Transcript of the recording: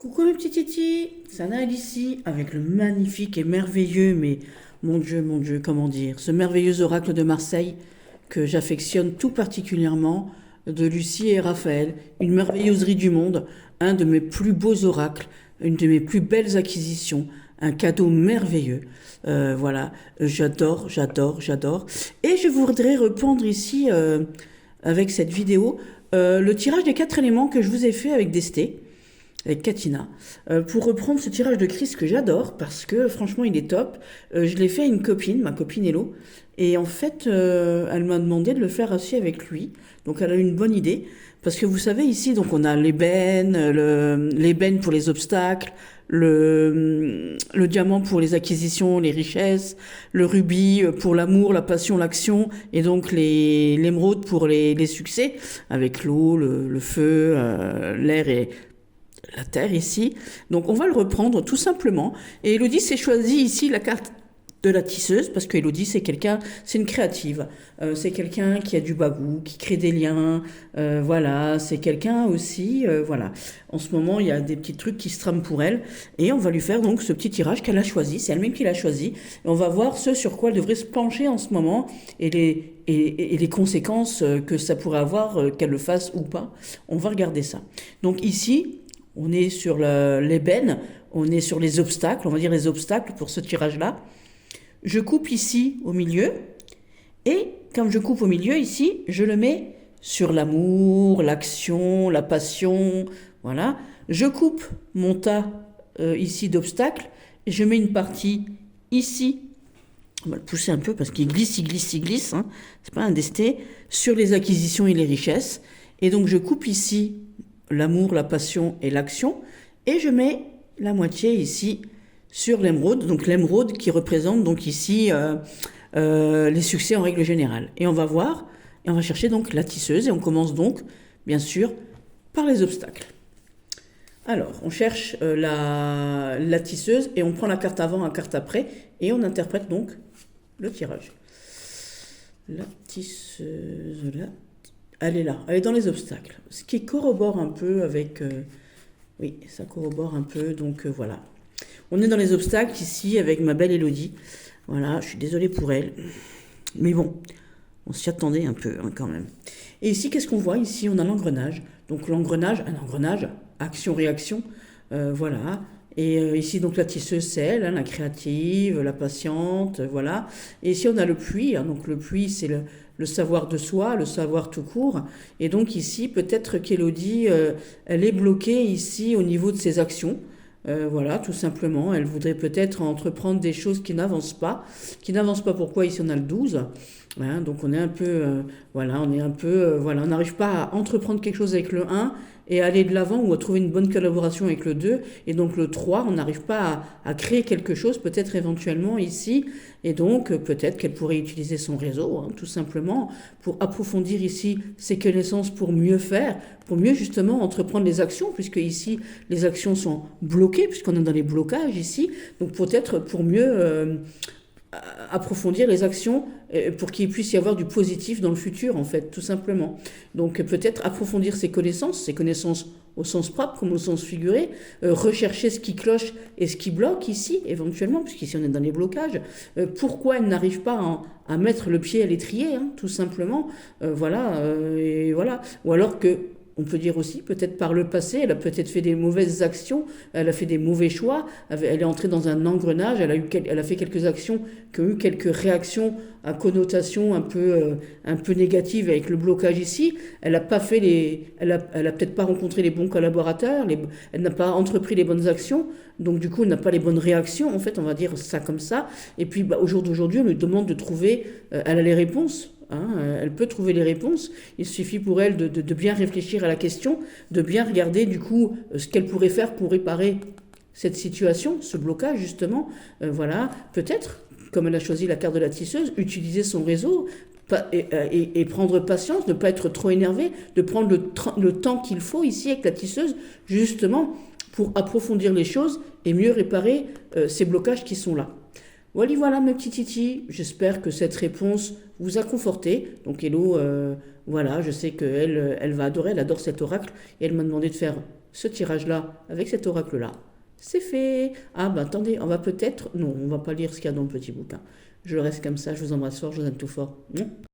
Coucou mes petits titis, c'est Anaël ici avec le magnifique et merveilleux, mais mon Dieu, comment dire, ce merveilleux oracle de Marseille que j'affectionne tout particulièrement de Lucie et Raphaël, une merveilleuserie du monde, un de mes plus beaux oracles, une de mes plus belles acquisitions, un cadeau merveilleux. Voilà, j'adore, j'adore, j'adore. Et je voudrais répondre ici avec cette vidéo le tirage des quatre éléments que je vous ai fait avec Desté avec Katina, pour reprendre ce tirage de Chris que j'adore, parce que franchement il est top. Je l'ai fait à une copine, ma copine Hello, et en fait elle m'a demandé de le faire aussi avec lui, donc elle a eu une bonne idée, parce que vous savez ici, donc on a l'ébène, l'ébène pour les obstacles, le diamant pour les acquisitions, les richesses, le rubis pour l'amour, la passion, l'action, et donc l'émeraude pour les succès, avec l'eau, le feu, l'air et la Terre ici. Donc on va le reprendre tout simplement. Et Elodie s'est choisie ici la carte de la tisseuse, parce que Elodie c'est quelqu'un, c'est une créative, c'est quelqu'un qui a du bagou, qui crée des liens, voilà, c'est quelqu'un aussi, voilà. En ce moment il y a des petits trucs qui se trament pour elle, et on va lui faire donc ce petit tirage qu'elle a choisi, c'est elle-même qui l'a choisi, et on va voir ce sur quoi elle devrait se pencher en ce moment, et les conséquences que ça pourrait avoir, qu'elle le fasse ou pas. On va regarder ça. Donc ici, on est sur l'ébène, on est sur les obstacles, on va dire les obstacles pour ce tirage-là. Je coupe ici au milieu, et comme je coupe au milieu ici, je le mets sur l'amour, l'action, la passion, voilà. Je coupe mon tas ici d'obstacles, et je mets une partie ici, on va le pousser un peu parce qu'il glisse, il glisse, il glisse, hein. C'est pas un desté, sur les acquisitions et les richesses. Et donc je coupe ici l'amour, la passion et l'action, et je mets la moitié ici sur l'émeraude, donc l'émeraude qui représente donc ici les succès en règle générale. Et on va voir, et on va chercher donc la tisseuse, et on commence donc, bien sûr, par les obstacles. Alors, on cherche la tisseuse, et on prend la carte avant, la carte après, et on interprète donc le tirage. La tisseuse, là, elle est là, elle est dans les obstacles. Ce qui corrobore un peu avec... oui, ça corrobore un peu, donc voilà. On est dans les obstacles ici avec ma belle Elodie. Voilà, je suis désolée pour elle. Mais bon, on s'y attendait un peu hein, quand même. Et ici, qu'est-ce qu'on voit? Ici, on a l'engrenage. Donc l'engrenage, un engrenage, action-réaction, voilà. Et ici, donc la tisseuse, c'est elle, hein, la créative, la patiente, voilà. Et ici, on a le puits. Hein, donc le puits, c'est le savoir de soi, le savoir tout court. Et donc ici, peut-être qu'Élodie, elle est bloquée ici au niveau de ses actions. Voilà, tout simplement. Elle voudrait peut-être entreprendre des choses qui n'avancent pas. Qui n'avancent pas pourquoi? Ici, on a le 12. Hein, donc on est un peu, voilà, on est un peu, voilà, on n'arrive pas à entreprendre quelque chose avec le 1 et aller de l'avant ou à trouver une bonne collaboration avec le 2. Et donc le 3, on n'arrive pas à créer quelque chose, peut-être éventuellement ici. Et donc peut-être qu'elle pourrait utiliser son réseau, hein, tout simplement, pour approfondir ici ses connaissances pour mieux faire, pour mieux justement entreprendre les actions, puisque ici les actions sont bloquées, puisqu'on est dans les blocages ici. Donc peut-être pour mieux... approfondir les actions pour qu'il puisse y avoir du positif dans le futur, en fait, tout simplement. Donc peut-être approfondir ses connaissances au sens propre comme au sens figuré, rechercher ce qui cloche et ce qui bloque ici, éventuellement, puisqu'ici on est dans les blocages. Pourquoi elle n'arrive pas à mettre le pied à l'étrier, hein, tout simplement, voilà, et voilà. Ou alors que on peut dire aussi, peut-être par le passé, elle a peut-être fait des mauvaises actions, elle a fait des mauvais choix, elle est entrée dans un engrenage, elle a fait quelques actions qui ont eu quelques réactions à connotation un peu négative avec le blocage ici. Elle a pas fait elle a peut-être pas rencontré les bons collaborateurs, elle n'a pas entrepris les bonnes actions, donc du coup elle n'a pas les bonnes réactions, en fait, on va dire ça comme ça. Et puis au jour d'aujourd'hui, on lui demande de trouver, elle a les réponses. Hein, elle peut trouver les réponses. Il suffit pour elle de bien réfléchir à la question, de bien regarder du coup ce qu'elle pourrait faire pour réparer cette situation, ce blocage justement. Voilà, peut-être, comme elle a choisi la carte de la tisseuse, utiliser son réseau et prendre patience, ne pas être trop énervé, de prendre le temps qu'il faut ici avec la tisseuse, justement pour approfondir les choses et mieux réparer ces blocages qui sont là. Voilà, voilà mes petits titis, j'espère que cette réponse vous a conforté. Donc Hello, voilà, je sais qu'elle elle va adorer, elle adore cet oracle, et elle m'a demandé de faire ce tirage-là avec cet oracle-là. C'est fait. Ah bah attendez, on va peut-être... Non, on va pas lire ce qu'il y a dans le petit bouquin. Je reste comme ça, je vous embrasse fort, je vous aime tout fort.